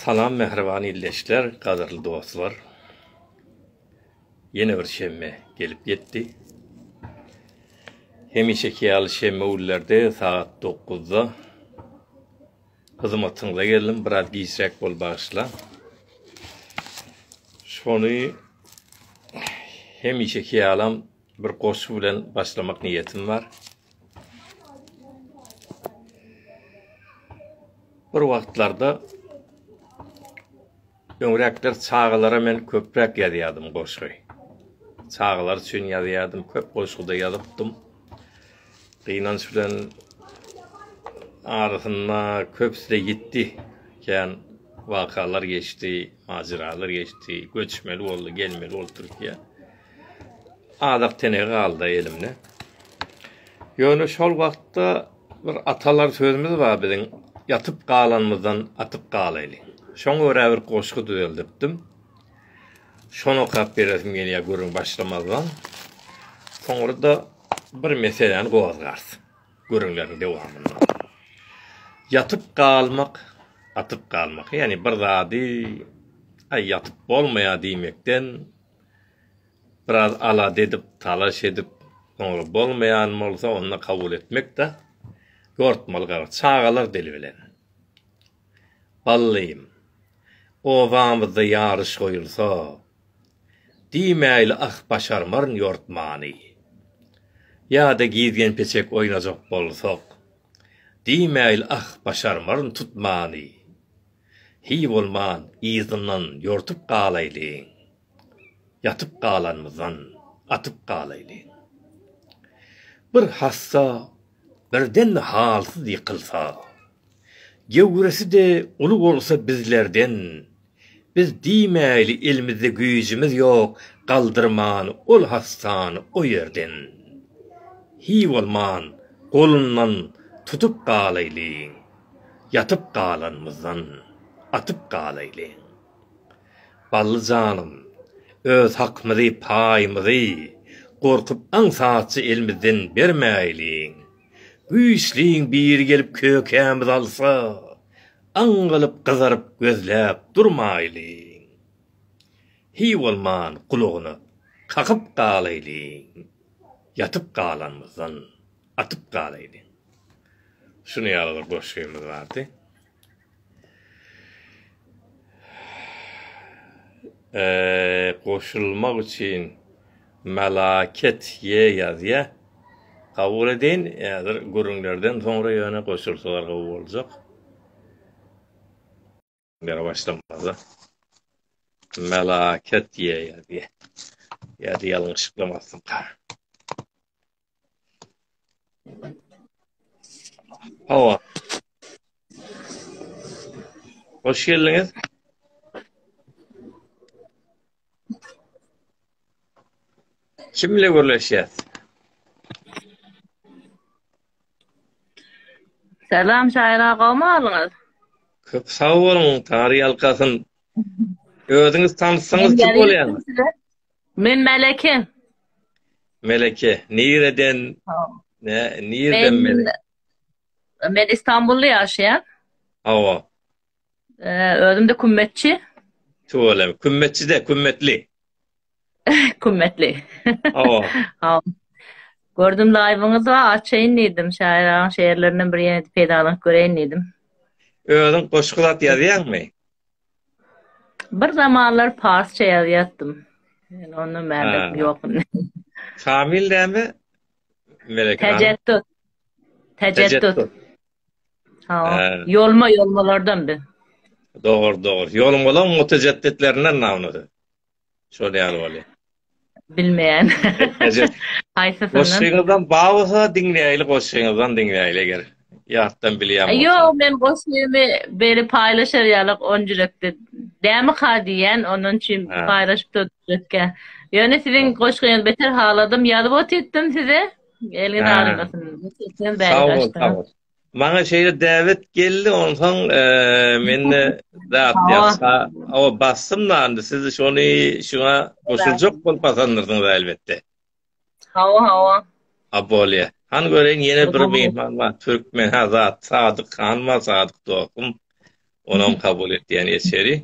Salam mehribany illeşler, gaderly dostlar. Yeni bir şemme gelip yetti. Hemişeki ýaly şemme ullerde saat 9-da hyzmatyňyza geldim, biraz giýsek bol başla. Şonu hemişeki ýalam bir goşu bilen başlamak niyetim var. Bir wagtlarda öňrekler çağalara men köprek ýazýardym goşgy. Çağalar üçin ýazýardym, köp goşgyda ýazypdym. Gynanç bilen arasyna köpsüde gitdi. Ken wakalar geçti, majiralar geçti, göçmeli boldy, gelmeli boldy Türkiýe. Adap tene galdy elimne. Ýöne şol wagtda bir atalar sözümüz bar biziň, yatyp galanmyzdan atyp galaýly. Şoňa görä bir goşgy düzeldirdim. Şonu okap beresim gelýär görüň başlamazdan. Soňra da bir meseleni gowazgardy. Görüňleriň dewamyny. Yatyp galmak, atyp galmak. Ýani bir zady yatyp bolmaýar diýmekden biraz ala dedip, talaş edip, soňra bolmaýan bolsa onu kabul etmek de gortmaly gar. Çağalar deli bilen. Ballym. Ovamyzda ýaryş goýulsa, diýmäýli başarmaryn ýortmany. Ýa-da gizgen peçek oýnajak bolsak, diýmäýli başarmaryn tutmany. Hi bolman ýyzyndan ýortup galaýly. Yatyp galanmyzdan atyp galaýly. Bir hassa birden halsyz ýykylsa, gewresi de uly bolsa bizlerden, biz diýmäýli elimizde güýjimiz ýok, galdyrman ol hassany o ýerden. Hi bolman golundan tutup galaýly. Yatyp galanmyzdan atyp galaýly. Bally janym, öz hakmyzy, paýmyzy gorkup aňsaçy elimizden bermäýli. Güýçliň bir gelip kökämiz alsa, aňgalyp gyzaryp gözläp durmaýly. Hi bolman gulugyny kakyp galaýly. Yatyp galanmyzdan atyp galaýly. Şunu ýaly goşgymyz bardy. Goşulmak üçin melaket ýazýa. Kabul edin, ýa-da görüňlerden soňra ýöne goşulsalar kabul boljak. Gara başlamazda. Melaket ýazýa. Ýa-da ýalňyşlyklamasyn. Hawa. Hoş geldiňiz. Kim bilen görleşýär? Selam şair agamy alyňyz. Köp sag boluň, tary ýalkasyn. Özüňiz tanıtsaňyz kim bolýar? Men Meleke. Meleke, nireden? Nireden Meleke? Men İstanbul'da ýaşaýan. Hawa. Özüm de kümmetçi. Tuğalem, kümmetçi de, kümmetli. Kümmetli. Hawa. Hawa. Gördüm live'ınız var, açayın dedim. Şairağın şeýerlerinden bir ýene peýdalyk göreýin dedim. Özüň goşgulat ýazýarmy? Bir zamanlar Farsça ýazýatdym. Yani onu mälim ýok. Kamil dämi? Meleke. Tejeddüt. Yolmalardan bir. Doğru. Yolum bolan mutejedditlerinden namlydy. Şol ýaly bolýar. Bilmeýän. Haýsysyny? Goşgyňyzdan bagsa diňleýäli, goşgyňyzdan diňleýäli eger. Ýatdan bilýär. Ýok, men goşgymy beri paýlaşar ýalyk onjurekde. Dämi diýen, onun üçin paýlaşyp durýarke. Ýöne siziň goşgyňyzy beter haladym, ýalyp otyrdım size. Elin almasın. Sen bäri gaçdy. Maňa şeýle däwet geldi, onsoň men zat ýaksa o bassymdan siz şuna goşuljak bolup basandyrdynız elbetde. Hawa. Abolya. Han göreň ýene bir mehman bar, Türkmen Azat Sadyk Han Sadyk dostum. Onam kabul etdiýän eseri.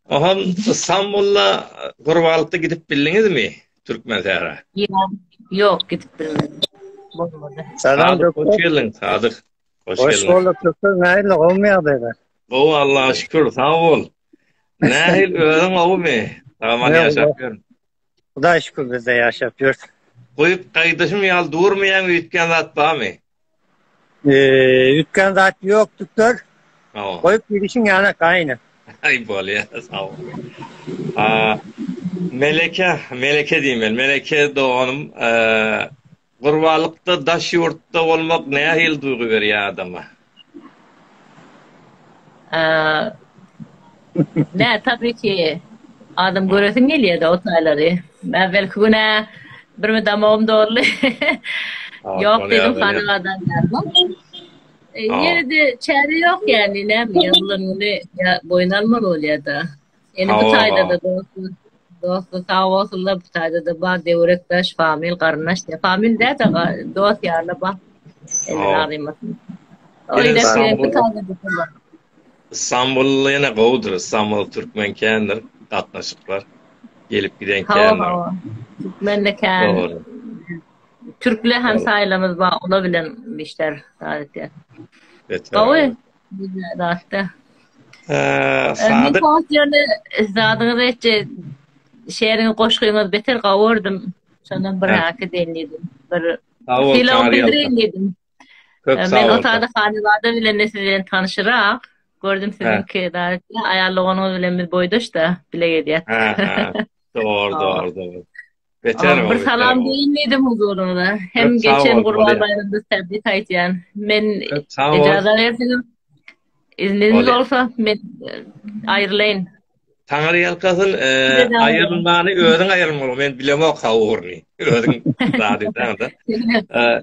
Aham İstanbul'a gurbalykda gidip bildiniz mi? Türkmen täre. Ya, yok gidip bilmedim. Bolmadı. Selam Sadık hoş doktor. geldin. Sadık. Hoş Hoş geldin. bulduk doktor. Hayırlı olmuyor böyle. O Allah'a şükür sağ ol. Nähil öğren oğu mi? Tamam Ne yaşapıyorum. Huda şükür biz de yaşapıyoruz. Koyup kaydaşım yal durmayan ütken zat var mı? Ütken zat yok doktor. Tamam. Koyup gidişin yana kaynı. Ay bol ya sağ ol. Aa, Meleke diyeyim ben. Meleke doğanım. Gurbalıkta daş yurtta olmak nähil duygu veriyor adama. Ee, ne tabii ki adam göresin geliyor da o tayları. Ben belki güne bir mi damağım doğru. Yok dedim hanımadan geldim. Yeri de çare yok yani ne mi yazılan ya boynalmalı oluyor da. Yani bu tayda da dostu sağ olsunlar bu tayda da bak devrektaş famil karnaş ya famil de dost yarla bak. Elini araymasın. O yüzden bu tayda da İstanbul'la yine kovdur. İstanbul Türkmen kendir. Katnaşıklar. Gelip giden kendir. Türkmen de kendir. Doğru. Türk'le hem sayılamız var. Olabilen işler sadece. Evet. Doğru. Güzel zaten. Sadık. Zadığınız etçe şehrini koşkuyunuz beter kavurdum. Sonra bırakı denledim. Bir film bildirin dedim. Ben o sırada hanılarda bile nesiliyle tanışırak gördüm sizinki da ayarlığınız bile bir boyduş da bile gidiyor. Doğru. Beter bir salam değinmedim huzuruna. Hem geçen Kurban Bayramı'nda tebrik aytayan. Men icazə versiniz. İzniniz olsa men ayrılayın. Taňary ýalkasyn aýrylmany özüň aýrylmaly. Men bilemok hawurny. Özüň zadydan da.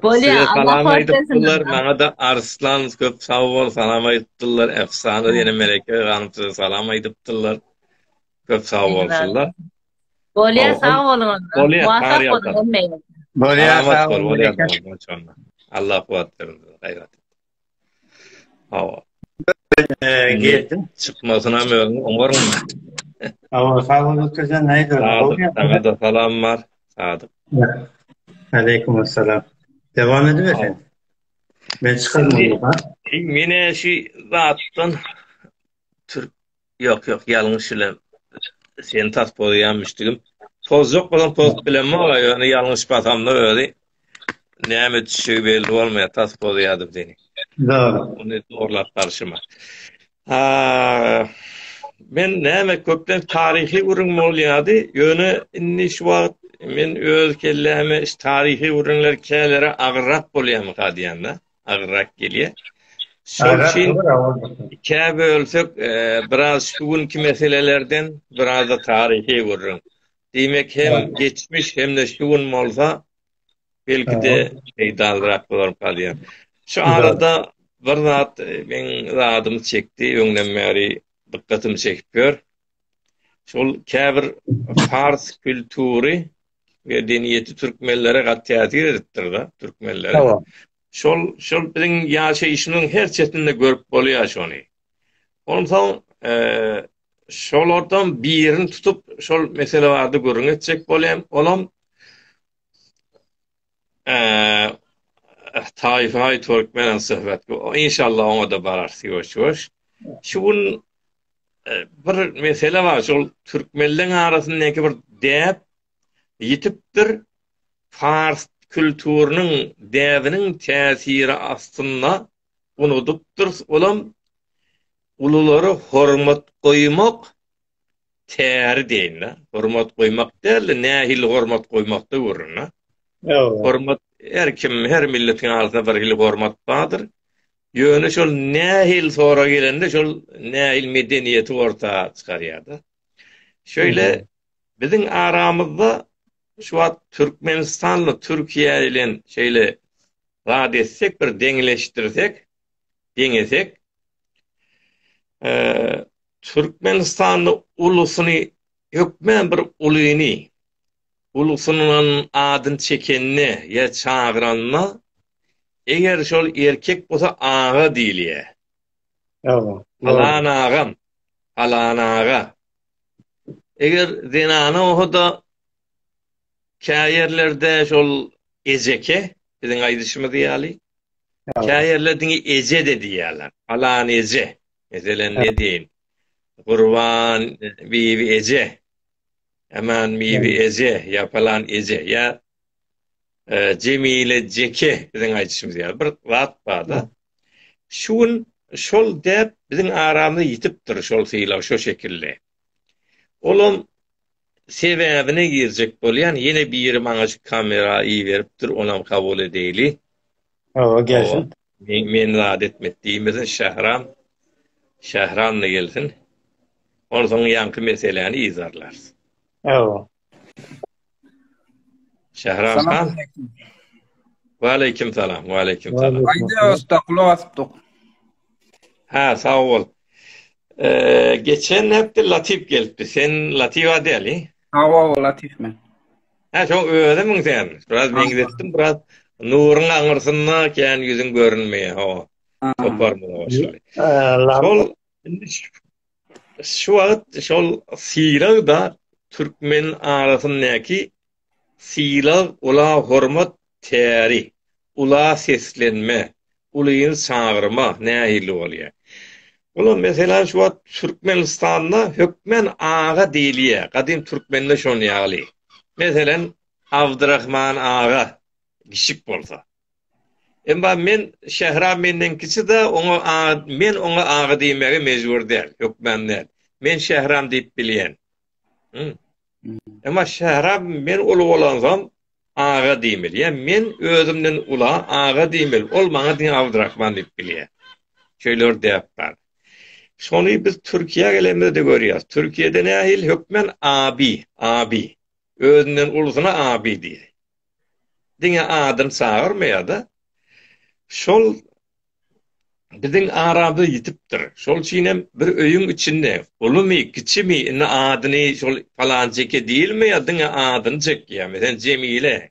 Bolýa salam aýdypdylar. Maňa da Arslan köp sag bol salam aýdypdylar. Efsana ýene Meleke hanım salam aýdypdylar. Köp sag bolsunlar. Bolýa sag bolun. Bolýa sag bolun. Allah kuwat bersin. Gaýrat. Hawa. Geldim. Çıkmasına mı öldün? Umarım. Ama sağ olun doktor. Neydi? Sana da salam var. Sadık. Aleykümselam. Devam edin efendim. Ben çıkarım onu. Yine zaten Türk yok yanlış ile sen tasporu yanmıştım. Toz yok olan toz bileme var yani yanlış batamda öyle. Neymet şey belli olmaya tasporu yadım seni. Doğru. Onu doğrular karşıma. Ben näme köplen tarihi urun bolýady. Ýöne inni şu wagt men öz kelleme tarihi urunlar kellere agrak bolýam gadýanda. Agrak gelýär. Şol üçin käbe ölsek biraz şugunki meselelerden biraz da tarihi urun. Demek hem geçmiş hem de şugun bolsa belki de peýdalrak bolar gadýan. Şu arada bir zat men radymy çekdi, öňden dikkatimi çekip şol käbir Fars kültüri ve deniyeti Türkmenlere gatýatyr edipdir da Türkmenlere. Tamam. Şol biziň ýaşaýyşynyň her çetinde görüp bolýar şonu. Ondan şolardan birini tutup şol mesele bardy görüňetjek bolýam. Olam Taifay Türkmen söhbet. İnşallah ona da barar ýoş. Şuň bir mesele var. Şol Türkmenlerin arasyndaky bir däp ýitipdir. Fars kültüriniň däbiniň täsiri astynda unudupdyr. Olam ululary hormat goýmak täri diýinler. Hormat goýmak däl, nähil hormat goýmakda görünýär. Hormat her milletin arasında bir hili hormat bardır. Ýöne şol nähil sonra gelende şol nähil medeniyeti ortağa çykarýardy. Şöyle biziň aramyzda şu wagt Türkmenistanly Türkiýe bilen şeýle rad etsek bir deňesek Türkmenistanly ulusyny hökmen bir ulyny ulusynyň adyny çekenni ýa çağıranna eger şol erkek bolsa ağa diýilýär. Evet. Alan ağam, alan ağa. Eger zinana ohoda kayerlerde şol ezeke, bizin aýdyşymyz ýaly. Kayerlerdin eze de diýerler. Alan eze. Mesela ne diýin? Gurban bibi eze. Hemen bibi eze, ya falan eze, ya Cemile Ceke bizin aýdyşymyz ýaly. Bir zat barda. Şun şol dep bizin aramyzda ýitipdir şol fiýlar şo şekilde. Olum sebäbine girjek bolýan ýene bir ýeri maňa şu kamera iý beripdir, onam kabul edýeli. Evet, gelsin. Men zat etmediğimizin Şahran'la gelsin. Ondan sonra yankı meseleni izarlar. Evet. Şahran Han. Ve aleyküm selam. Ve aleyküm selam. Haydi ostaklo astık. Ha, sağ ol. Geçen hep de Latif geldi. Sen Latif adeli. Hava Latif men. Ha, çok ödemin sen. Biraz benzettim, biraz nurun aňyrsynda kän yüzün görünmeýe. Ha. Topar mı başladı? Şol şu wagt şol siýlag da Türkmen arasyndaky siýlag ula hormat täri, ula seslenme, ulyň çağırma nähili bolýar. Ola mesela şu wagt Türkmenistanda hökmen ağa diýilýär. Gadim Türkmende şonu ýaly. Meselen Abdurrahman ağa kişik bolsa. Emma men Şehram mendenkisi de men ona ağa diýmege mejbur däl, hökmenler. Men Şehram diýip bilýän. Emma Şehram men ulu bolansam ağa diýmeli. Yani men özümden ula ağa diýmeli. Ol maňa diň Abdurrahman diýip bilýär. Şöýler diýipler. Şonu biz Türkiýe gelemizde de görýäris. Türkiýede nähil hökmen abi. Özünden ulusuna abi diýer. Diňe adym çağırmaýar. Şol bizin arada yitipdir. Şol çiğnem bir öýüň içinde, ulumy, kiçimi, ine adyny şol falanceke diýilmi ya diňe adyny çekýär. Mesela Cemile,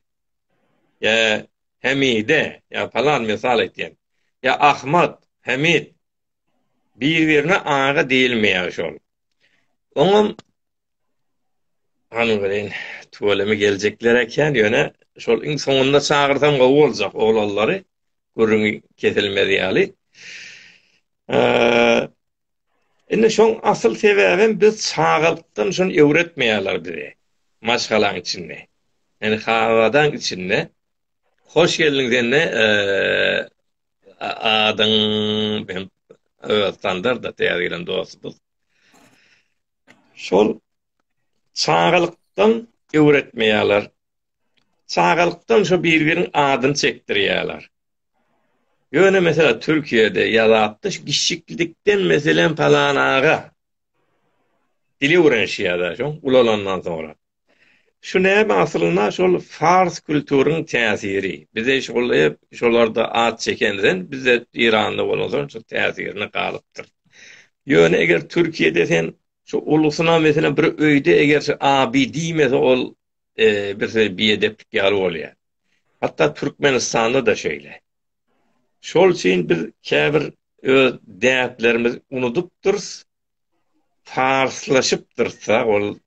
ya Hamide, ya falan misal etýän. Ya Ahmet, Hamid, bir-birine ağa diýilmeýär şol. Oňam bilen tuvaleme geljekler eken ýöne şol iň soňunda çağırsam gowy boljak oglallary görüňi kesilmedi ýaly. Indi şoň asyl sebäbim biz çağılykdan şonu öwretmeýärler bize. Maşgalaň içinde. Yani havadan içinde. Hoş geldin denne adyň ben standart da täýärlen dostumuz. Şol çağılykdan öwretmeýärler. Çağılykdan şo bir-biriniň adyny çekdirýärler. Yöne mesela Türkiye'de yazattı kişilikten mesela falan ağa dili öğrenişiyada şu ulalandan sonra. Şu ne aslında şol Fars kültürünün tesiri. Bize şolarda at çekenden bize İran'da olan şu tesirini kalıptır. Yöne eğer Türkiye'de sen şu ulusuna mesela bir öýde eğer abi diýmese ol bir edeplik ýaly bolýar. Hatta Türkmenistan'da da şöyle. Şol için biz käbir däplerimiz unutupdyr, farslaşypdyrsa, ol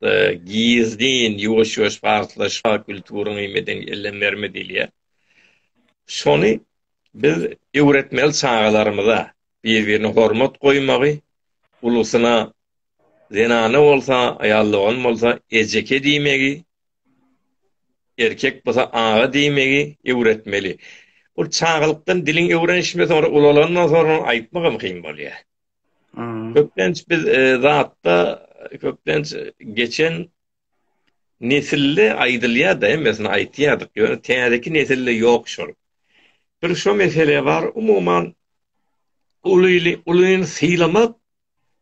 gizlin, ýuwaş-ýuwaş farslaşma kültürüni meden ellenmerme diýilýär. Şonu biz öwretmeli çağalarymyza bir-birine hormat goýmagy, ulusuna zenana bolsa, aýallygy bolsa ejeke diýmegi, erkek bolsa ağa diýmegi öwretmeli. O çağılykdan dilin öwrenişme sonra ulalandan sonra aýtmagam kyn bolýar. Köplenç biz köplenç geçen nesilli aýdylýar da mesela aýtýardyk. Ýöne täzeki nesilli ýok şol. Bir şo mesele var, umuman ulyny sylamak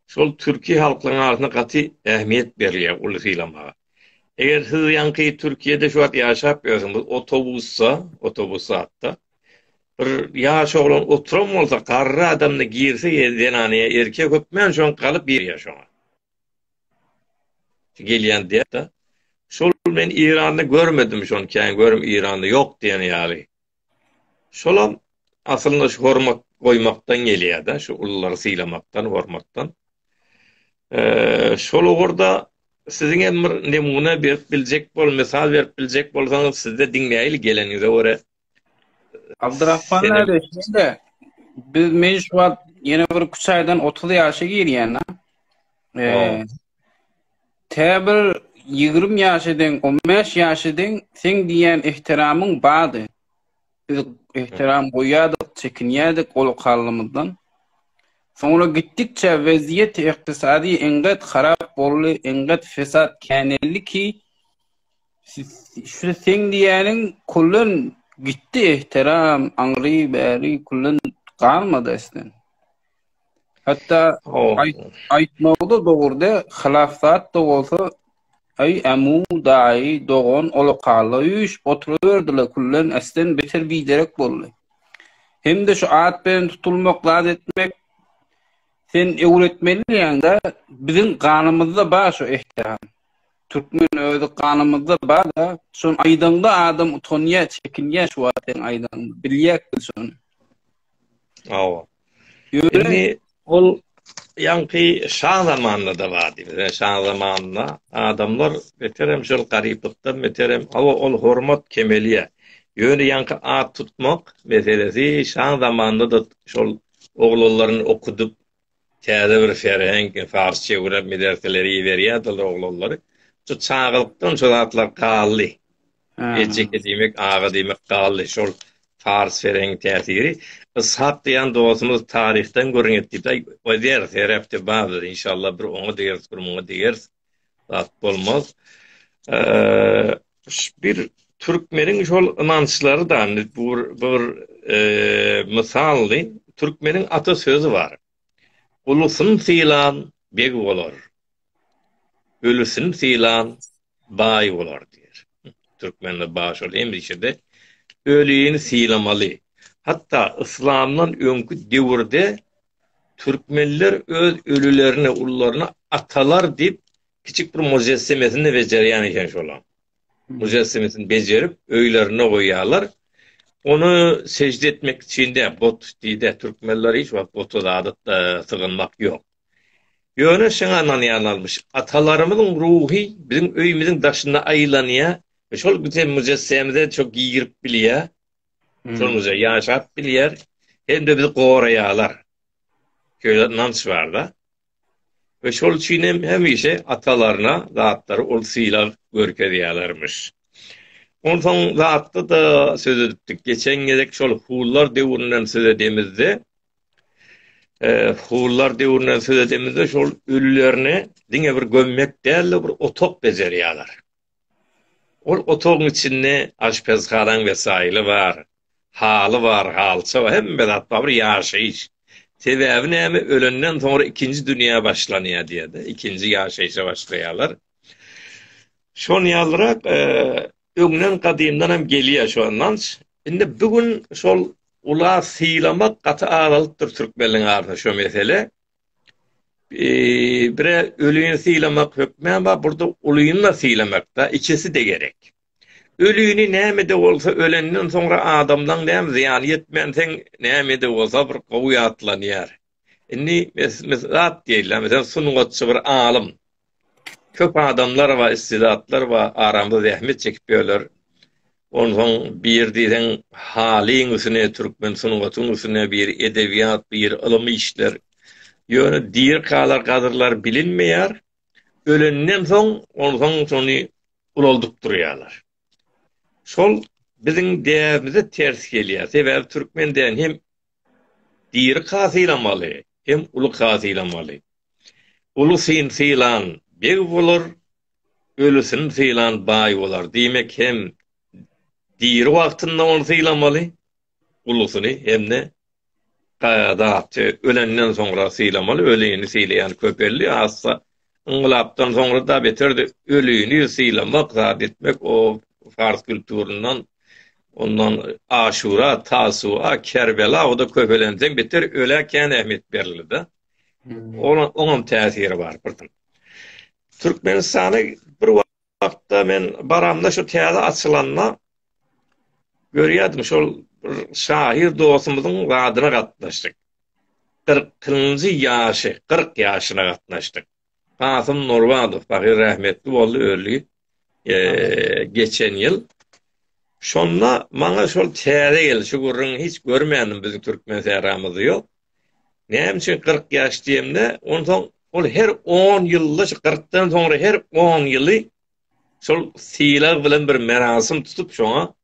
şol Türkiýe halkynyň arasynda gaty ähmiýet berilýär uly sylamaga. Eger siz ýanky Türkiýede şu wagt ýaşap ýörsiňiz, otobusda hatda bir ýaş oglan oturam bolsa, garry adamny girse ýerdenaniýa erkek hökmen şoň galyp bir ýaşaňa. Gelýän diýip da. Şol men İran'da görmedim şonu, görüm İran'da ýok diýen ýaly. Şolam aslında şu hormat koymaktan geliyor da, şu uluları sıylamaktan, hormaktan. Şol orada sizin hem bir nemune berip bilecek bol, misal berip bilecek bolsanız sizde dinleýil geleniňize göre Abdurrahman senem- nerede? Şimdi biz mecbur yine bir 3 aydan 30 yaşa girýän. Täbir 20 ýaşydan 15 ýaşydan sen diýen ihtiramyň bady. Biz ihtiram goýadyk, çekinýärdik olukalymyzdan. Sonra gittikçe vaziyet iktisadi enget harap bolly, enget fesat känelli ki şu sen diýäniň kullun gitti ihtiram, aňry bäri kullun galmady esden. Hatta aýtmagda dogurda hilafat da bolsa ay amu daý dogon olakaly oturuverdiler kullun esden beter biderek boldy. Hem de şu at bilen tutulmak, laz etmek sen öwretmeliýäň da bizim kanymyzda bar şu ihtiram. Türkmen özü kanymyzda bar da şol aýdanda adam utanýar, çekinýär şu wagtyň aýdanda. Bilýär şonu. Ýöne ol ýanky şah zamanında da bar diýip, şah zamanında adamlar beterem şol garyplykdan beterem ol hormat kemeliýe. Ýöne ýanky at tutmak meselesi şah zamanında da şol oglalaryny okudyp täze bir ferheng, farsça öwrep medreseleri berýärdiler oglallary. Şu çağılykdan şol atlar gally. Ejek diýmek, aga diýmek gally. Şol fars ferheng täsiri. Ishaq diýen dostumuz tarihten görünýär. O der terapde bazı inşallah bir onu deriz, bir onu deriz. Zat bolmaz. Bir Türkmenin şol inançlary da bir misally Türkmenin ata sözü var. Ulusun silan beg bolar. Ölüsün silan bay bolar diýer. Türkmende baş ol emrişede ölüyini silamaly. Hatta İslamdan öňkü döwürde Türkmenler öz ölülerini, ulularyny atalar diýip kiçik bir mujessemesini bejerýän eken şolam. Mujessemesini bejerip öýlerine goýýarlar. Onu secde etmek için de bot diýdi. Türkmenler hiç botu da sığınmak yok. Ýöne şeňa anlaýarlarmış. Atalarymyzyň ruhy bizim öýümizin daşyna aýlanýar. Şol güzel mujessemize çok giýirip bilýär. Şol ýaşap bilýär. Hem de bizi goraýarlar. Köýde nans var da. Ve şol üçin hemişe atalaryna zatlary ol sylar görkezýärlermiş. Ondan zatda da söz edipdik. Geçen gelek şol Huğullar döwründen söz edemizde. Huğullar döwründen söz edemizde şol ölülerini diňe bir gömmek däl bir otok bejerýärler. Ol otogyň içinde aşpezxanaň wesaýly bar. Haly bar, halça var. Hemme zatda bir ýaşaýyş. Sebebi näme? Ölenden sonra ikinci dünýä başlanýar diýdi. İkinci ýaşaýyşa başlaýarlar. Şol ýalyrak öňden gadymdan hem gelýär şu anlanç. Indi bugün şol ular sylamak gaty aralypdyr Türkmenliň arasynda şu mesele. Bire ölüýini sylamak hökmän bar, burada ulyny sylamak da ikisi de gerek. Ölüýini näme de bolsa ölenden sonra adamdan näme ziyan ýetmän sen näme de bolsa bir gowy atlanýar. Indi mesela diýelim, mesela sungatçy bir alim. Köp adamlar var, istidatlar var, aramda zähmet çekip ýörler. Ondan bir diýen haliň üstüne Türkmen sunugatyň üstüne bir edebiýat, bir ilmi işler. Ýöne diýer kalar gadyrlar bilinmeýär. Ölenden soň ondan sony uloldup durýarlar. Şol biziň däwimize ters gelýär. Sebäbi Türkmenden hem diýer kasyylamaly, hem ulu kasyylamaly. Ulu sylan beg bolar, ölüsün sylan bay bolar. Diýmek hem diýer wagtynda onu syylamaly, ulusyny hem de ölenden sonra syylamaly, ölüýini sylaýan köpelli assa ynglapdan sonra da beterdi ölüýini sylamak, zat etmek o Fars kültüründen ondan Aşura, Tasua, Kerbela o da köpelensen beter öleken ähmet berildi. Onun täsiri bar. Türkmenistany bir wagtda men baramda şu täze açylanma görýärdim. Şol şair dostumyzyň wadyna gatnaşdyk. 40-njy ýaşy, 40 ýaşyna gatnaşdyk. Kasım Nurbadow, Fakir rahmetli boldy, öldü. Geçen ýyl. Şonda maňa şol täze geldi. Şu gurrun hiç görmeýändim biziň türkmen seýramyzy ýok. Näme üçin 40 ýaş diýemde, ondan ol her 10 ýylda 40-dan soňra her 10 ýyly şol siýlar bilen bir merasim tutup şoňa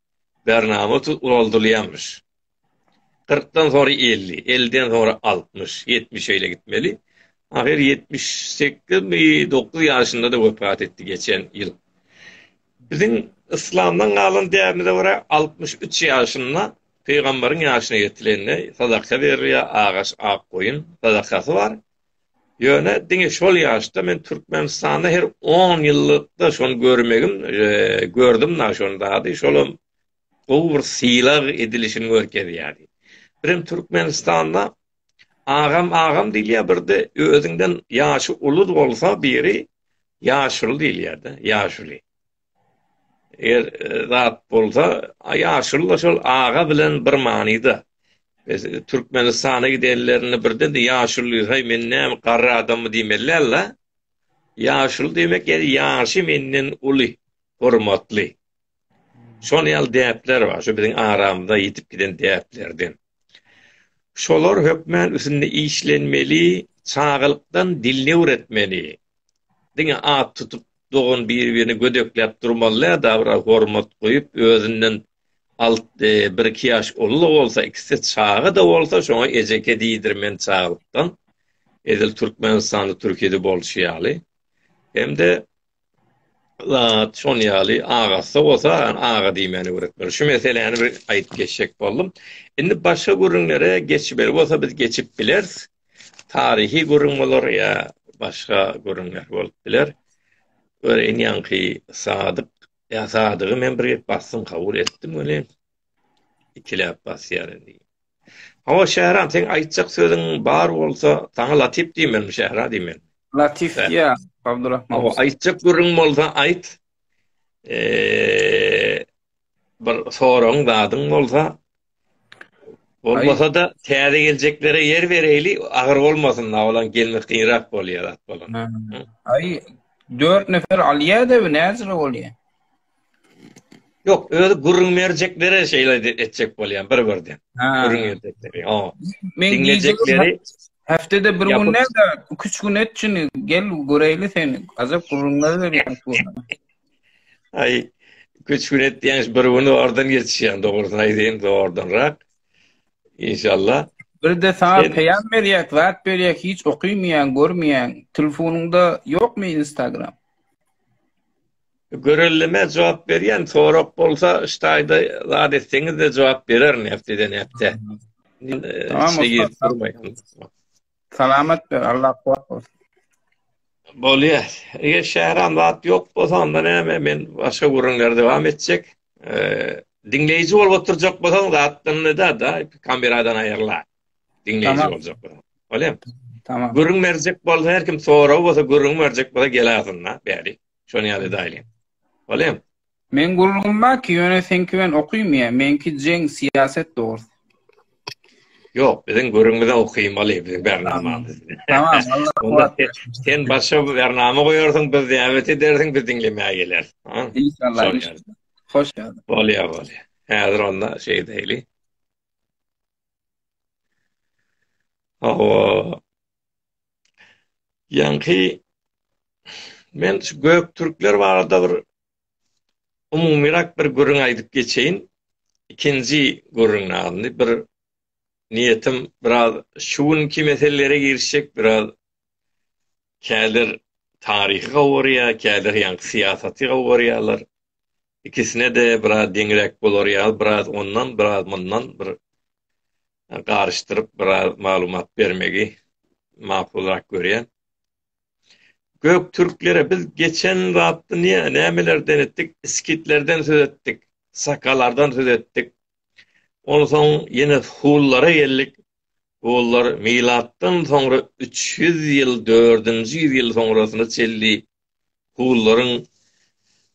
bernama uldurýarmyş. 40'dan sonra 50, 50'den sonra 60, 70 öyle gitmeli. Ahir 78-9 yaşında da vefat etti geçen yıl. Bizim İslam'dan kalan değerinde var 63 yaşında Peygamberin yaşına getirenine sadaka veriyor, ağaç, ak koyun sadakası var. Yöne dine şol yaşta men Türkmenistan'da her 10 yıllıkta şonu gördüm da şonu da şolum o bir silah edilişini görkedi yani. Birim Türkmenistan'da ağam diýýär, bir de özünden ýaşy uly bolsa biri ýaşyl diýýärdi, ýaşyly. Eger zat bolsa ýaşyl şol ağa bilen bir manyda. Biz Türkmenistana gidenlerini birden de ýaşyl, hay men näme garry adamy diýmellerler. Ýaşyl demek ýaşy menden uly, hormatly. Şol ýaly däpler bar, şu biziň aramda ýitip giden däplerden. Şolar hökmen üstünde işlenmeli, çağılıktan dilini öğretmeli. Dine at tutup doğun birbirini gödöklep durmalılar da bir hormat koyup özünden bir iki yaş olsa ikisi çağı da olsa şuna eceke değdirmen çağılıktan. Edil Türkmenistan'da Türkiye'de bol şiyalı. Hem de şon ýaly ağası olsa ağa diýmeni öğretmeli. Şu meseleni bir ayıp geçecek boldum. Şimdi başka gurunlara geçip olsa biz geçip bileriz. Tarihi gurun olur ya başka gurunlar olup biler. Öyle yankı sadık ya sadığı men bir basım kabul ettim öyle. İkili bas yani. Ama Şehran sen aytacak sözün bar olsa sana Latif diýmen Şehra diýmen. Latif ya Abdurrahman. Ama aytacak gurun bolsa ayt. Bir soraň dadyň bolsa olmasa da täze geljeklere yer bereyli, agyr bolmasyn, awlan gelmek gynrak bolýar bolan. Ay 4 nefer alýa da näzir bolýar. Yok, öyle gurrun merjeklere şeyler etjek bolýan bir-birden. Gurrun merjekleri. Men dinlejekleri haftada bir gün näde 3 gün etçini gel göreýli seni. Azap gurrunlar berýär. Ay 3 gün etdiýäňiz bir güni oradan geçýän, dogrusyny aýdýan, oradanrak. İnşallah. Bir de sana peýam berýär, wagt berýär, hiç okuýmaýan, görmeýän. Telefonunda ýokmy Instagram? Görelleme cevap berýän, sorap bolsa iştaýda zat etseňiz de cevap berer näpteden näpte. Tamam. Salamat ber, Allah kuwat bolsun. Bolýar. Eger Şehran wagt ýok bolsa onda näme men başga gurunlar dewam etjek. Dinleyici bolup oturjak bolsaň zatdan da kameradan aýyrla. Dinleyici boljak bolsa. Bolýar? Tamam. Gurun merjek bolsa her kim sorap bolsa gurun merjek bolsa geläsin, bäri. Şonu ýaly daýlym. Bolýar? Men gurulma ki ýöne senki ben okuýmaýan, menki jeň siýaset dogry. Yok, bizim gurunmadan okuýmaly, bizim bernamamyz. Tamam, Allah sen başa bernama goýarsyň, biz davet edersiň, biz dinlemäge geler. İnşallah. Hoş geldin. Bolýar. Häzir onda şey diýeli. Ýanky men şu Göktürkler barada bir umumyrak bir gurun aýdyp geçeýin. İkinji gurunlaryny bir niyetim biraz şuunki meselelere girişecek, biraz käler tarihi gowurýar, käler ýa siýasaty gowurýarlar. İkisine de biraz deňrek bolarýar, biraz ondan, biraz mundan bir garşdyryp biraz maglumat bermegi makbulrak görýän. Göktürklere biz geçen wagtda nämelerden etdik? İskitlerden söz etdik, sakalardan söz etdik. Ondan soň ýene hullara geldik. Hullar milattan soňra 300 ýyl, 4-nji ýyl soňrasyna çeldi. Hullaryň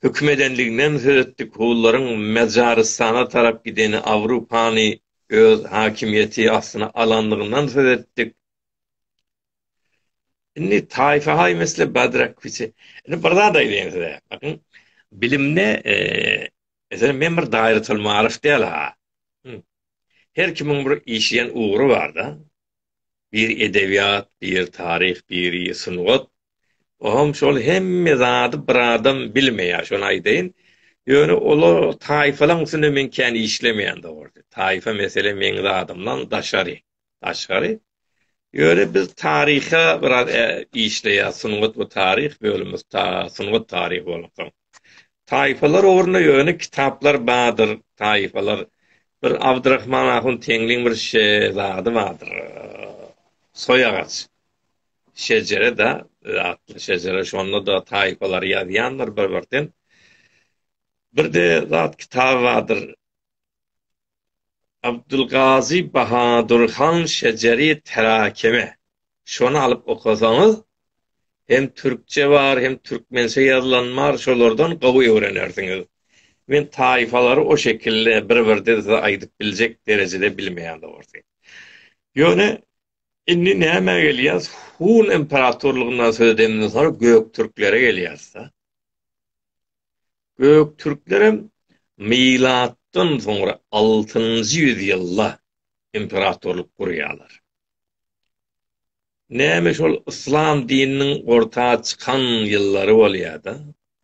hükmedenliginden söz etdik. Hullaryň Macaristana tarap gideni Awrupany öz hakimiyeti aslına alanlygyndan söz etdik. Inni taifa hay mesele badrak biçi. Inni burada da ilgili. Bakın bilimne mesela men bir dairatul marif değil ha. Hı. Her kimin bir işleyen uğru var da. Bir edebiyat, bir tarih, bir sunut. Oham şol hemme zady bir adam bilmeýär, şonu aýdaýyn. Ýöne olar taifalar üstüne men kendi işlemeýän de boldy. Taifa mesele men adamdan daşary. Daşary. Ýöne biz tariha biraz işleýär, sunut bu tarih bölümimiz sunut tarih bolupdyr. Taifalar oruna ýöne kitaplar badyr, taifalar bir Abdurrahman Ahun Tengliň bir zady bardyr. Soýagaç. Şecere de atlı şecere şonda da taifalar ýazýanlar bir-birden. Bir de zat kitabı vardır. Abdülgazi Bahadurhan Şeceri Terakeme. Şonu alıp okusanız hem Türkçe var hem Türkmençe yazılan var, şolardan gawy öwrenersiniz. Men taifaları o şekilde bir-birde aýdyp biljek derejede bilmeýän de bolsa. Ýöne inni näme gelýär? Hun imperatorlugyndan söz edenden sonra Göktürklere gelýärsa. Göktürklerim milattan sonra 6-njy ýylda imperatorluk kurýarlar. Näme şol İslam dininiň ortağa çykan ýyllary bolýar da,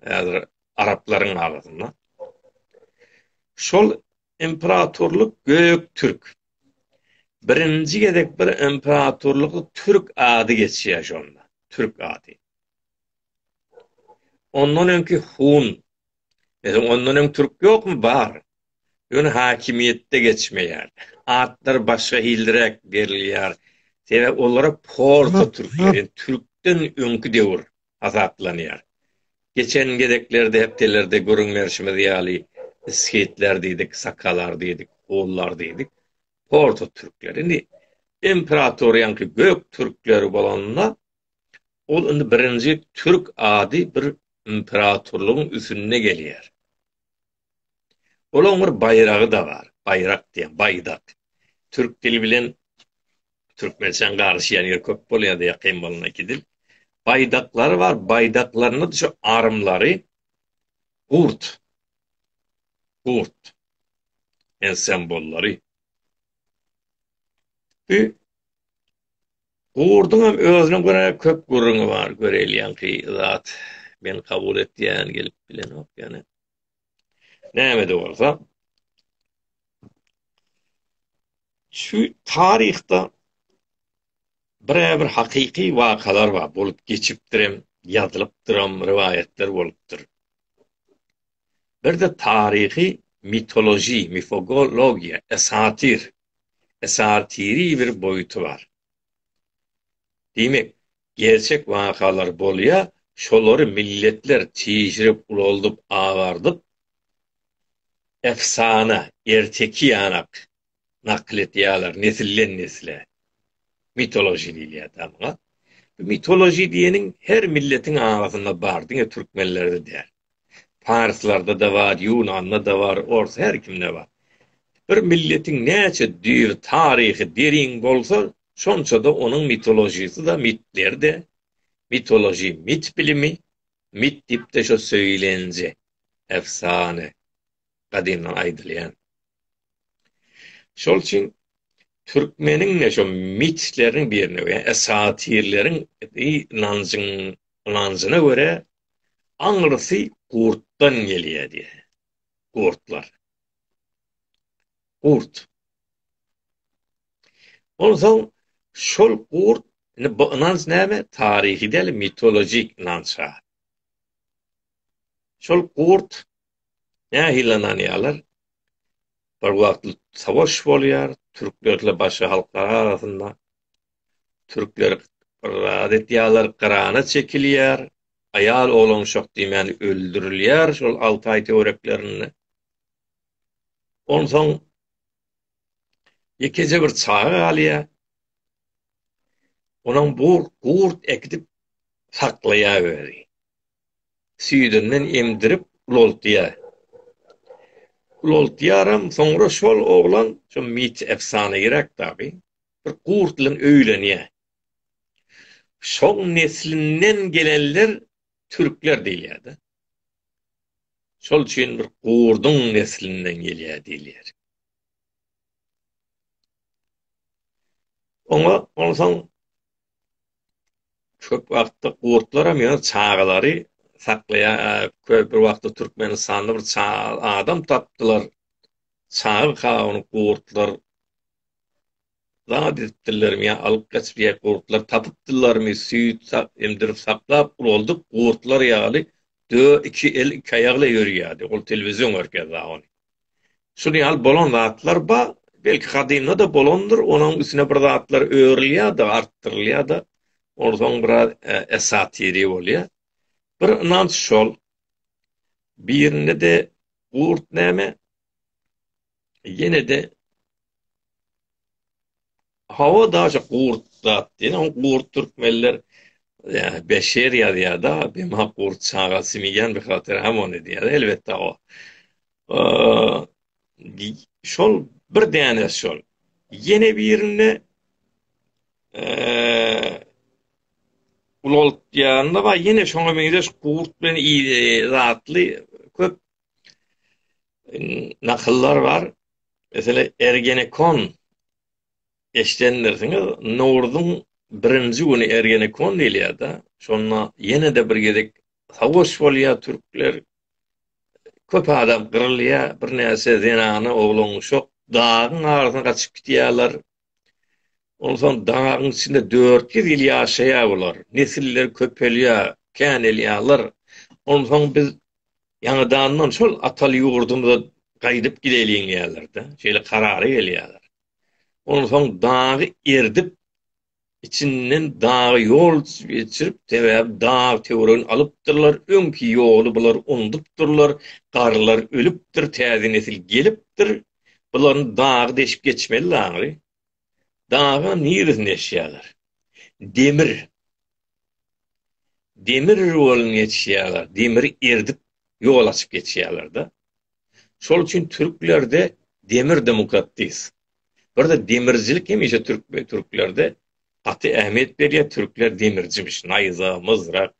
ýa-da Araplaryň agzyndan. Şol imperatorluk Göktürk. Birinci gedek bir imperatorluğu Türk ady geçýär şonda. Türk ady. Ondan öňki Hun. Ondan öňki Türk ýokmy? Bar. Ýöne hakimiýetde geçmeýär. Atlar başga hildirek berilýär. Sebäp olara Porto Türkleri, Türkden öňki döwür azatlanýar. Geçen gedeklerde hep telerde görünmerşimiz ýaly Skitler diýdik, Sakalar diýdik, Oğullar diýdik. Porto Türklerini imperatoriyanki Göktürkleri bolanna ol indi birinci Türk ady bir imperatorluğun üstüne gelýär. Olaň bir bayragy da var. Bayrak diýen, baydak. Türk dili bilen Türkmençe garşýan ýer köp bolýar diýe ýakyn bolan iki dil. Baydaklary var. Baydaklaryny şu armlary gurt. Gurt. En sembollary. Gurdun hem özüne göre köp gurruňy bar, görelýän zat. Men kabul etdiýän gelip bilen ok ýani. Näme de bolsa şu tarihte bir hakyky wakalar bar, bolup geçipdirem, ýazylypdyram, riwayetler bolupdyr. Bir de tarihi mitoloji, mifologiya, esatiri bir boyutu var. Demek, gerçek vakalar bolýa, şolary milletler tijrip uloldup awardyp efsana, erteki yanak nakletýärler nesilden nesile. Mitoloji diýilýär tamam. Mitoloji diýeniň her milletin ağzynda bar, diňe türkmenlerde der. Farslarda da var, Yunan'da da var, orsa her kimde var. Bir milletin näçe düýr tarihi derin bolsa, şonça da onun mitolojisi da mitlerde. Mitoloji, mit bilimi, mit dip de şo söylenje, efsane, kadimden aýdylýan. Şol için Türkmeniň ne şo mitlerin birine, yani esatirlerin inancına göre aňrysy gurtdan gelýär diye. Gurtlar. Gurt. Ondan şol gurt, bu inanç näme? Tarihi değil, mitolojik inançlar. Şol gurt ne hilananýarlar? Bir wagtly savaş bolýar, Türklerle başga halklar arasında. Türkler adetýarlar qırana çekilýär, ayal oğlan şok diýmän öldürilýär şol Altay töreklerini. Ondan soň ikije bir çağı alýar. Onuň bu gurt ekdip saklaýabery. Süýdünden emdirip uloltýar. Uloltýaram soňra şol oglan, şu mit efsane gerek tabi, bir gurt bilen öýlenýär. şol neslinden gelenler Türkler diýilýärdi. Şol üçin bir gurdun neslinden gelýär diýilýär. Onsoň köp wagtda gurtlaram ýa çağalary saklaýar. Köp bir wagtda Türkmenistanda bir adam tapdylar. Çağı ony gurtlar zat etdilermi ýa alyp geçip ýa gurtlar tapdylarmy süýt emdirip saklap boldyk. Gurtlar ýaly iki el iki ayakla yürüyordu. O televizyon görkezdi onu. Şunu al bolon zatlar ba belki kadimde de bolondur. Onun üstüne bir zatlar öğrülüyor da arttırılıyor da. Oradan bir esatiri oluyor. Bir inanç şol. Birine de gurt neme yine de hava daha çok gurt zat diye. O gurt Türkmenler yani beşer ya da bir mahkurt çağası miyen bir hatır hem onu diye elbette o. Şol bir tane şol. Yine birine ulol yanında var yine şoňa meňdeş gurt bilen iyi zatly köp nakıllar var. Mesela Ergenekon eşdenlersiňiz Nurdun birinci günü Ergenekon diýilýär da. Şonda yine de bir gedek savaş bolýar türkler. Köp adam gyrylýar, bir näse zenany oglany şok dağın arasına kaçıp gitýärler. Ondan dağın içinde 400 yıl yaşaýar bolar. Nesiller köpelýär, känelýärler. Ondan biz ýanydağından şol ataly ýurdumyza gaýdyp gideýän ýerlerde, şeýle karary gelýärler. Ondan dağı erdip içinden dağı yol geçirip tebep dağ teorini alıptırlar, öňki ýoly bular unudupdurlar, garlar ölüpdir, täze nesil gelipdir. Buların dağı deşip geçmeliler. Dağa niýeresinde ýeşýärler? Demir ýoluny ýetişýärler. Demir erdip ýol açyp geçýärler da. Şol üçin türklerde demir demokratiyz. Bir de demircilik hemişe türklerde atı ähmiýet berýär. Türkler demircimiş. Nayza, mızrak,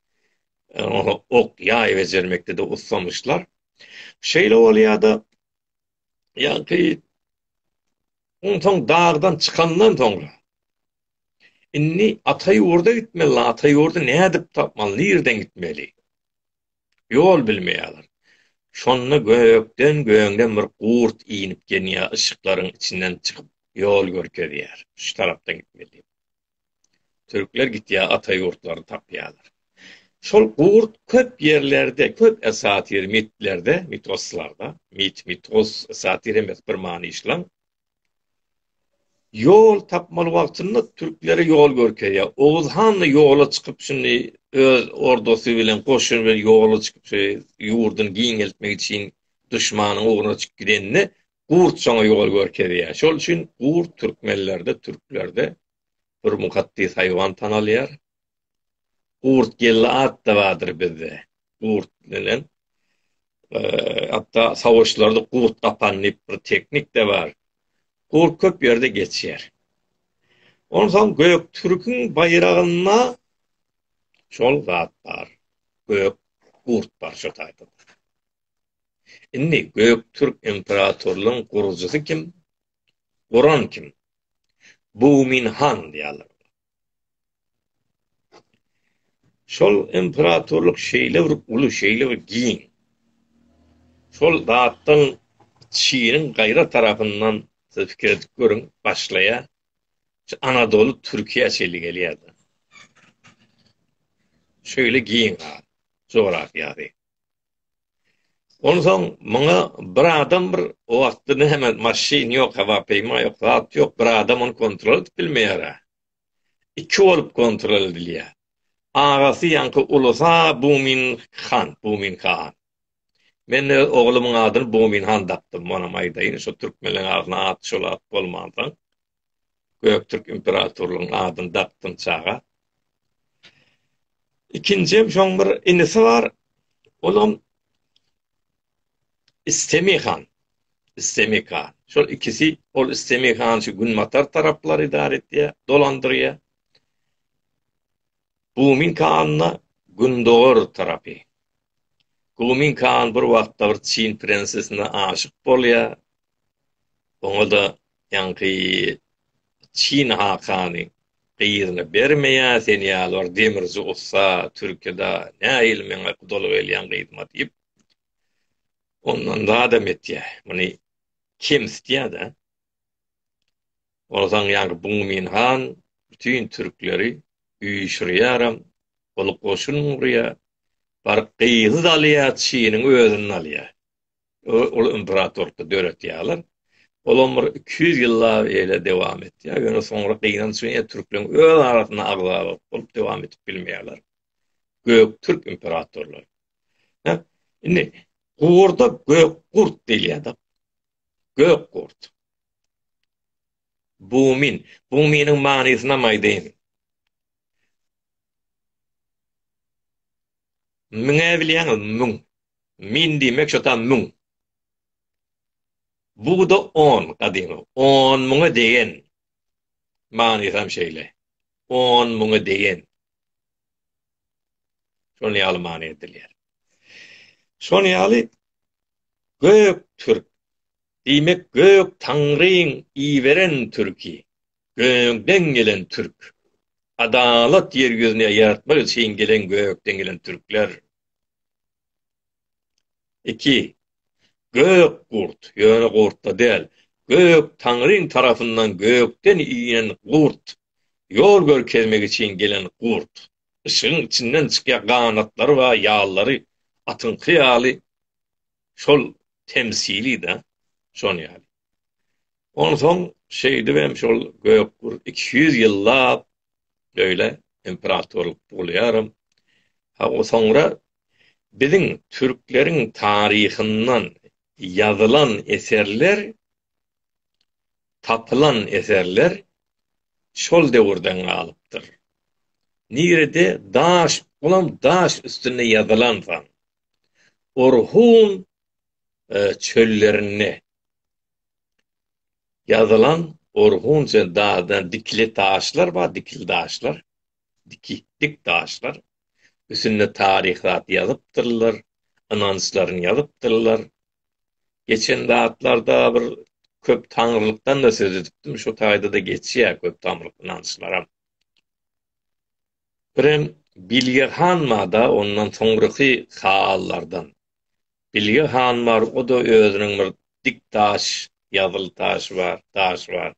ok, yay bejermekde de ustamışlar. Şeýle bolýar da ýa-ki ondan dağdan çıkandan sonra inni ata ýurda gitmeli, ata ýurda nädip tapmaly, nerden gitmeli? Yol bilmeýärler. Şonda gökden bir gurt iňip gelýär, ışıklaryň içinden çıkyp yol görkezýär. Şu tarapdan gitmeli. Türkler gitýär, ata ýurtlary tapýarlar. Şol gurt köp yerlerde, köp esatir mitlerde, mitoslarda, mitos esatir emes bir many işlem. Yol tapmaly wagtynda türklere yol görkezýär. Oğuzhan yola çıkıp şimdi öz ordosy bilen koşun bilen yola çıkıp ýurdun giňeltmek için düşmanyň oguna çıkıp gidenine gurt şoňa yol görkezýär. Şol üçin gurt türklerde bir mukaddis hayvan tanalýar. Gurt gelli at da vardır bizde. Gurt bilen hatta savaşlarda gurt tapan bir teknik de var. Gurt köp ýerde geçýär. Ondan Göktürk'ün bayrağına şol zat bar. Gök gurt bar şo taýda. Indi Göktürk imperatorluğun kurucusu kim? Guran kim? Bumin Han diýerler. Şol imperatorluk şeýle bir ulu şeýle bir giň. Şol zatdan Çin'in gaýra tarapyndan fikir edip görün başlaya Anadolu Türkiye şeýle gelýärdi. Şöyle giyin coğrafyady. Ondan maňa bir adam bir o wagtda hemen maşin ýok, hawa peýma ýok, zat ýok, bir adam onu kontrol edip bilmeýär. İki bolup kontrol edilýär. Agasy ýanky Ulusa Bumin Khan. Men oğlumun adyny Bumin Han dapdym. Mana maýdaýyn şu türkmenlerin adyna at şol at bolmandan. Göktürk imperatorluğunun adyny dapdym çağa. İkinjem şoň bir inisi var. Olam İstemi Khan. Şol ikisi ol İstemi Khan şu Günmatar tarapları idare etdiýär, dolandyrýar. Kumin Kağan'la Gündoğur tarafı. Kumin Kağan bir wagtda bir Çin prensesine aşık bolýar. Oňa da ýanky Çin hakany gyýyryny bermeýär, sen ýalar demirji olsa Türkiýede näil meňe doly gelýän gyzmat diýip ondan da etýär. Muny kim istýär da? Olaň ýanky Buňmin han bütün türkleri üýşürýäram, olup goşun buraya bar gyýzy alýar, Çiniň özüni alýar. Ol imperatorlukda döretýärler. Olamur 200 ýyllar eýle dewam etdi. Ýöne soňra gyýan süýe türklerin öz arasyna agzalyp bolup dewam etip bilmeýärler. Gök Türk imperatorlary. Ha, indi gurda gök gurt diýilýär. Gök gurt. Buminin manysyna maýdym. Müňe bilýän müň. Min diýmek şotan müň. Bu da 10 kadimi. 10 müňe degen. Manysam şeýle. 10 müňe degen. Şonu ýaly many edilýär. Şonu ýaly Gök Türk. Diýmek gök taňryň iýberen türki. Gökden gelen Türk. Adalat ýergüzüne ýaratmak üçin gelen gökden gelen türkler. 2. Gök gurt, ýöne gurtda däl. Gök taňryň tarapyndan gökden iýen gurt. Ýol görkezmek için gelen gurt. Işığın içinden çykýan ganatlary we ýallary atyňky ýaly şol temsili da şol ýaly. Ondan soň şeýdi hem şol gök gurt 200 ýyllap öyle imperatorluk bolýarym. Ha o soňra biziň türkleriň taryhyndan yazılan eserler, tapılan eserler şol döwürden galypdyr. Nirede daş üstüne yazılan fan. Orhun çöllerine yazılan Orhun dağdan dikili taşlar var, dikili taşlar, dik taşlar. Üstünde tarihlat yazıpdyrlar, ananslaryny yazıpdyrlar. Geçen dağıtlarda bir köp tanrılıktan da söz edipdim. Şu taýda da geçýär köp tanrılık inançlara. Birem Bilge Han da ondan soňraky hallardan. Bilge Han var, o da özüniň bir dik taş, ýazyly taş var.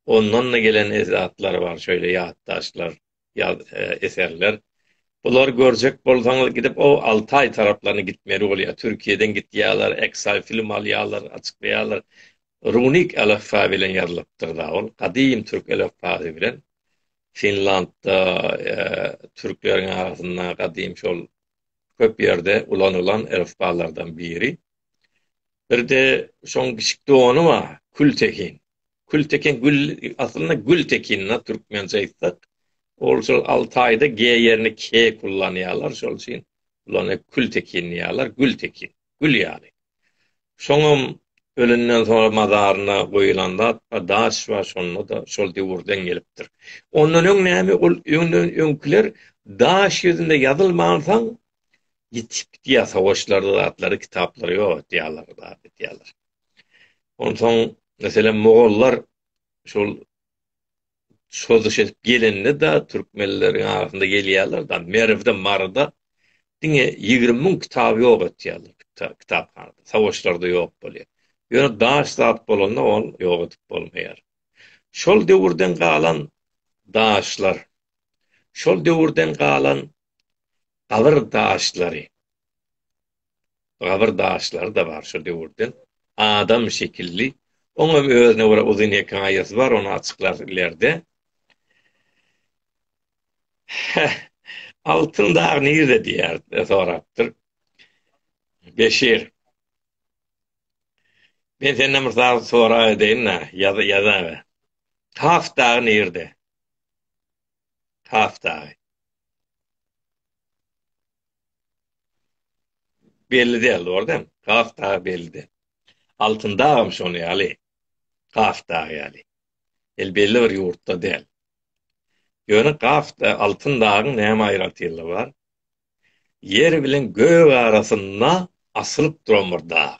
Ondan da gelen ezatlar var, şöyle ýat taşlar, eserler. Bular görjek bolsaňyz gidip o Altay taraplarına gitmeli bolýar. Türkiýeden gitýärler, Excel film alýarlar, açıklaýarlar. Runik alifba bilen ýazylypdyr da ol. Kadim türk alifbasy bilen Finlandda türkleriň arasynda kadim şol köp ýerde ulan alifbalardan biri. Bir de şoň kiçik dogany bar, Kültekin. Kültekin aslında Gültekinna türkmence aýtsak. Olşol Altay'da G yerine K kullanýarlar, şol üçin ulany Kültekin diýerler, Gültekin, gül ýaly. Şoňam ölünden sonra mazaryna goýulanda daş we şonu da şol döwürden gelipdir. Ondan öň näme ol öňküler daş ýüzünde ýazylmasaň ýitip diýär savaşlarda atlary kitaplary ýok diýerler. Ondan soň mesela Mogollar şol sözüş edip gelende de Türkmenlerin arasında gelýärler da Mervde Marda diňe 20 000 kitap ýok etýärler kitapxanada. Savaşlarda ýok bolýar. Ýöne daş zat bolanda ol ýok etip bolmaýar. Şol döwürden galan daşlar, şol döwürden galan gawır daşlar da bar şol döwürden. Adam şekilli. Oňa özüne göre uzun hekaýasy bar, onu açyklar ilerde. Altın dağ nirde diýer sorapdyr. Beşir. Ben senden bir sora edeyim na, yazan. Kaf dağı nirde? Kaf dağı. Belli değil, doğru değil mi? Kaf dağı belli. Altın dağım şonu ýaly. Kaf dağı ýaly. El belli bir ýurtda değil. Ýöne gafda altın dağın näme aýratýarly bar? Yer bilen gök arasynda asylyp duran bir dağ.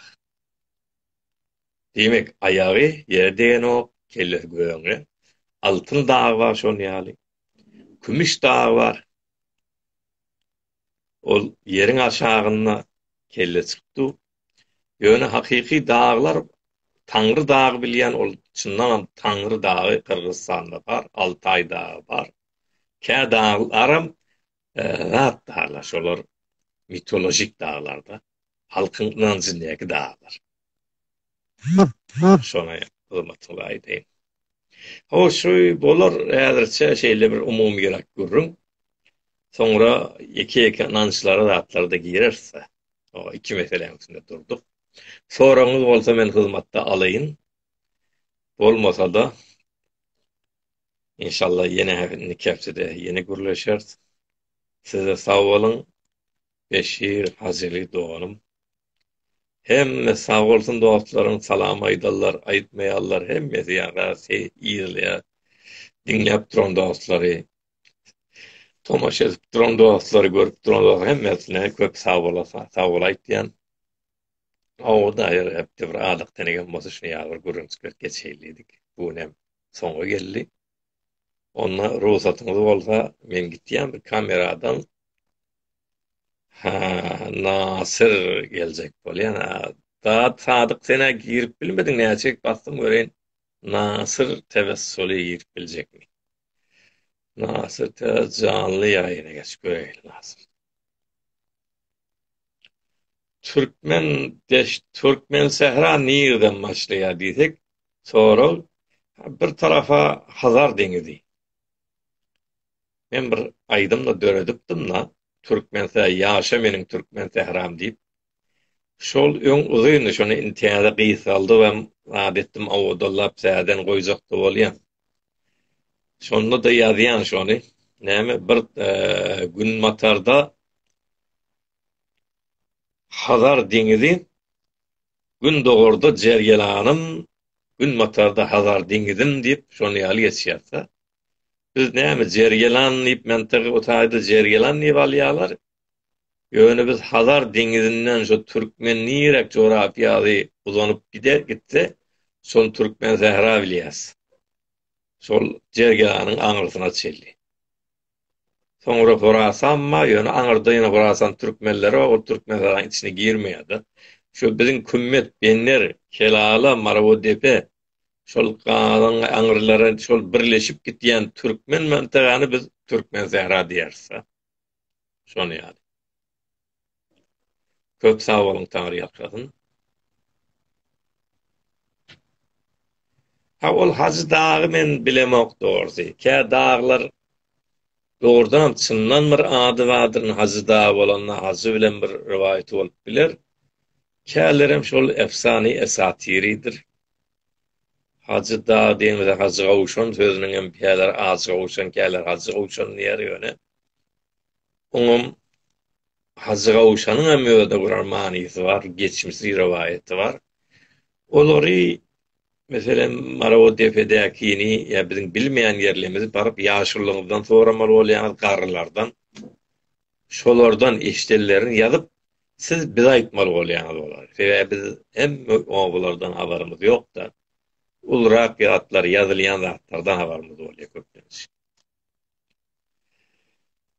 Demek ayağı yerden o keller göğüne. Altın dağı var şon ýaly. Kümüş dağı var. Ol yerin aşağına kelle çıktı. Ýöne hakiki dağlar Taňry dağı bilýän ol çyndan Taňry dağı Kyrgyzstanda bar, Altay dağı bar. Kä dağlarym zat dağlar şolar mitolojik dağlarda. Halkyň inancyndaky dağlar. Şona hyrmatyny aýdym. Hoşuy bolar häzirçe şeýle bir umumy gerek görürüm. Sonra iki inançlara da atlarda girerse o iki meselenin üstünde durduk. Soraňyz bolsa men hyzmatda alayyn. Bolmasa da inşallah ýene nikahçyda ýene gürleşeriz. Size sağ bolun. Beşir Hazili doğanım. Hem sağ olsun dostlarım salam aýdallar, aýtmaýarlar hemmesi ýa-da iyirle dinläp duran dostlary. Tomaş edip duran dostlary görüp duran dostlar hemmesine köp sağ bolasa, sağ bolaýdýan. O da hep bir adyk denegen bolsa şunu ýaly görüntüler geçeýlidik. Bu nem soňa geldi. Onna ruhsatyňyz bolsa men gitýän bir kameradan Nasır gelecek bolýan. Da sadyk sene girip bilmediň näçe bastym göreň. Nasır tevessülü girip biljekmi? Nasır canly ýaýyna geçip göreň lazım. Türkmen sehra nirden başlaýar diýsek, sonra bir tarafa Hazar deňizi. Men bir aýdymda döredipdim da Türkmen sehra ýaşa meniň Türkmen sehram diýip şol öň uzyny şonu intihada gysgaldy we adetdim awdallap säden goýjakdy bolýan. Şonda da ýazýan şonu. Näme bir gün matarda Hazar deňizi gün dogurda jergelanım gün matarda Hazar deňizim diýip şonu ýaly geçýärse. Biz näme jergelan diýip mentäge otaýda jergelan diýip alýarlar. Ýöne biz Hazar deňizinden şu Türkmen nirek coğrafyaly uzanyp gitse, şol Türkmen sehra bilýäs. Şol jergelanyň aňyrsyna çeldi. Sonra Horasanma, ýöne aňyrda ýene Horasan türkmenleri o Türkmen sehrasynyň içine girmeýärdi. Şu biziň kümmet benler, Kelala, Marawodepe, şol galan aňyrlary şol birleşip gitýän türkmen mentegany biz Türkmen sehra diýerse. Şonu ýaly. Köp sağ olun Taňry ýakşasyn. Ha ol Hacı dağı men bilemok doğrusu. Kä dağlar doğrudan çyndan bir ady bardyr Hacı dağı bolanlar Hacı bilen bir riwayet bolup biler. Kälerim şol efsani esatiridir. Hacı dağı diýende Hacı Gawşan sözüniň hem käler Hacı Gawşan käler Hacı Gawşan diýer ýöne. Oňum Hacı Gawşanyň hem ýöne bir manysy var, geçmişi riwayeti var. Olary mesela Marawodepe'däkini ya bizim bilmeýän ýerlerimizi baryp ýaşurlygymyzdan soramal bolýan garrylardan şolardan eşitlerini ýazyp siz biz aýtmaly bolýanyz bolar. Biz hem oğullardan habarymyz ýok da ulrak ýatlar ýazylýan zatlardan habarymyz bolýar köplenç.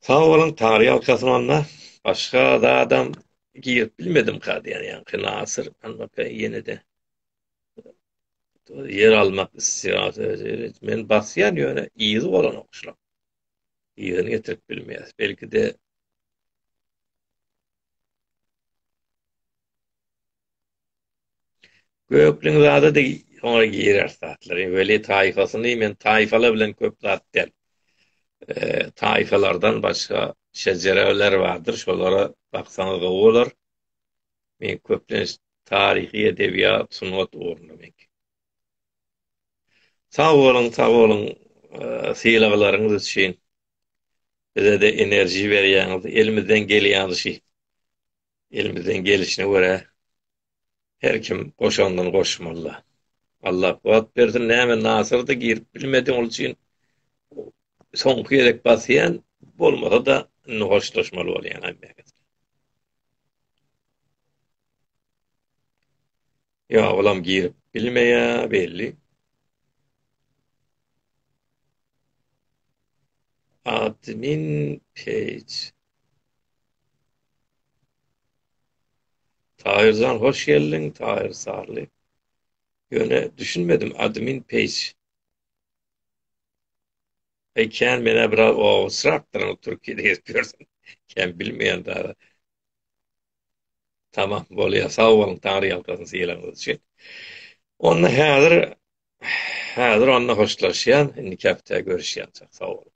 Sağ olun Taňry ýalkasymanlar. Başga da adam girip bilmedim kadiýan ýa-ni Nasır anlaka ýene de yer almak istiyor. Men basyan ýöne iýiz bolan okşulap. Iýini getirip bilmeýäs. Belki de gökliň zady da ona girer satlary. Weli taýfasyny men taýfalar bilen köp zat del. Taýfalardan başga şejereler vardır. Şolara baksaňyz bolar. Men köplen tarihi edebiyat sunat öwrünmek. Sağ olun, sylaglaryňyz üçin. Bize de enerji berýäňiz, elimizden gelýän şey. Elimizden gelişine göre her kim goşandan goşmaly. Allah kuwat bersin, näme Nasyrdy girip bilmediň ol üçin soňky ýerek basýan bolmasa da hoşlaşmaly bolýan Amerika. Ya olam girip bilmeýär belli. Admin page. Tahircan hoş geldin Tahir Sarlı. Yöne düşünmedim admin page. Ken mene biraz o sıraktırın Türkiye'de yapıyorsun. Ken bilmeyen daha. Tamam bolya sağ olun Tanrı yalkasın seyirleriniz için. Onunla hazır onunla hoşlaşyan, nikahta görüşýän sağ olun.